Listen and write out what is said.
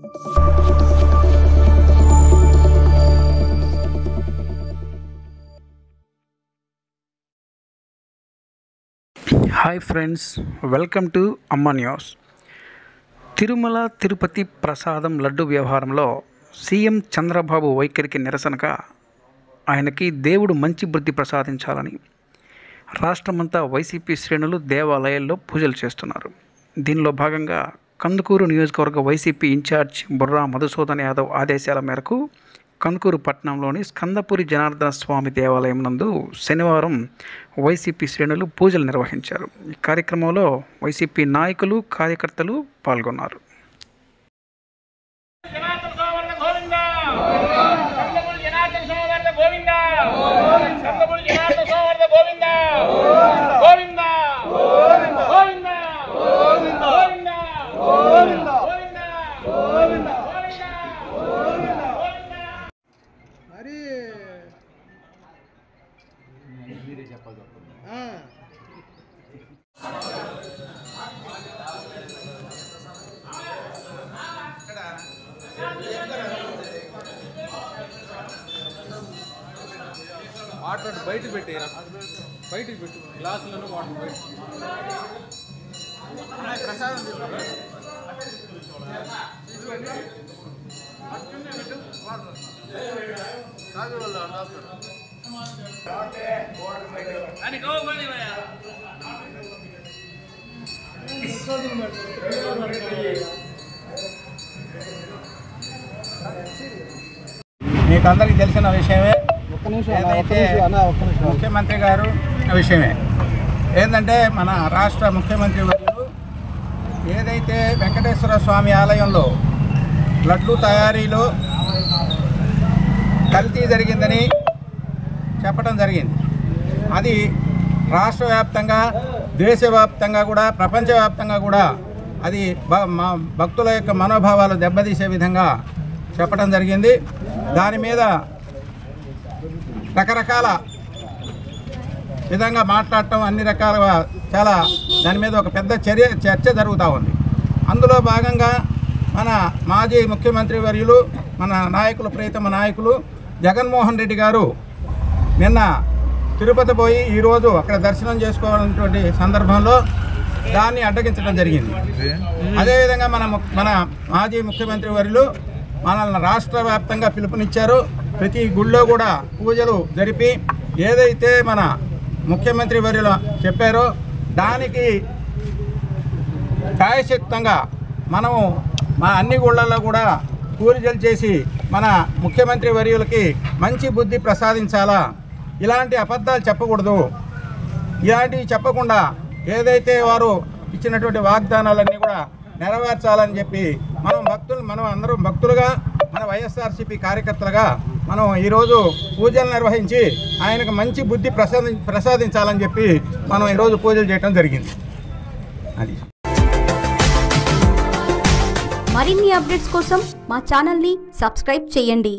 Hi friends, welcome to అమ్మ news. Tirumala Tirupati ప్రసాదం లడ్డు వ్యవహారంలో సీఎం చంద్రబాబు వైఖరికి నిరసనగా ఆయనకి దేవుడు మంచి బుద్ధి ప్రసాదించాలని రాష్ట్రమంతా వైసీపీ శ్రేణులు దేవాలయాల్లో పూజలు చేస్తున్నారు. దీనిలో భాగంగా కందుకూరు నియోజకవర్గ వైసీపీ ఇన్ఛార్జ్ బుర్రా మధుసూదన్ యాదవ్ ఆదేశాల మేరకు కందుకూరు పట్టణంలోని స్కందపురి జనార్దన స్వామి దేవాలయం నందు శనివారం వైసీపీ శ్రేణులు పూజలు నిర్వహించారు. ఈ కార్యక్రమంలో వైసీపీ నాయకులు, కార్యకర్తలు పాల్గొన్నారు. వాటర్ బయట పెట్టేరా, బయటికి పెట్టు, గ్లాసులను వాటర్ బయట. ప్రసాదం మీకు అందరికీ తెలిసిన విషయమే, ముఖ్యమంత్రి గారు విషయమే ఏంటంటే, మన రాష్ట్ర ముఖ్యమంత్రి వర్యులు ఏదైతే వెంకటేశ్వర స్వామి ఆలయంలో లడ్లు తయారీలో కల్తీ జరిగిందని చెప్పడం జరిగింది. అది రాష్ట్ర వ్యాప్తంగా, దేశవ్యాప్తంగా కూడా, ప్రపంచవ్యాప్తంగా కూడా అది భక్తుల యొక్క మనోభావాలు దెబ్బతీసే విధంగా చెప్పడం జరిగింది. దాని మీద రకరకాల విధంగా మాట్లాడటం, అన్ని రకాలుగా చాలా దాని మీద ఒక పెద్ద చర్చ జరుగుతూ ఉంది. అందులో భాగంగా మన మాజీ ముఖ్యమంత్రి వర్యులు, మన నాయకులు, ప్రియతమ నాయకులు జగన్మోహన్ రెడ్డి గారు నిన్న తిరుపతి పోయి ఈరోజు అక్కడ దర్శనం చేసుకోవాలన్నటువంటి సందర్భంలో దాన్ని అడ్డగించడం జరిగింది. అదేవిధంగా మన మాజీ ముఖ్యమంత్రి వర్యులు మనల్ని రాష్ట్ర వ్యాప్తంగా పిలుపునిచ్చారు. ప్రతి గుళ్ళో కూడా పూజలు జరిపి ఏదైతే మన ముఖ్యమంత్రి వర్యులు చెప్పారో దానికి ప్రాయశ్చిత్తంగా మనము మా అన్ని గుళ్ళల్లో కూడా పూజలు చేసి మన ముఖ్యమంత్రి వర్యులకి మంచి బుద్ధి ప్రసాదించాలా, ఇలాంటి అబద్ధాలు చెప్పకూడదు, ఇలాంటివి చెప్పకుండా ఏదైతే వారు ఇచ్చినటువంటి వాగ్దానాలన్నీ కూడా నెరవేర్చాలని చెప్పి మనం అందరం భక్తులుగా, మన వైఎస్ఆర్సీపీ కార్యకర్తలుగా మనం ఈరోజు పూజలు నిర్వహించి ఆయనకు మంచి బుద్ధి ప్రసాదించాలని చెప్పి మనం ఈరోజు పూజలు చేయడం జరిగింది. అది మరిన్ని అప్డేట్స్ కోసం మా ఛానల్ని సబ్స్క్రైబ్ చేయండి.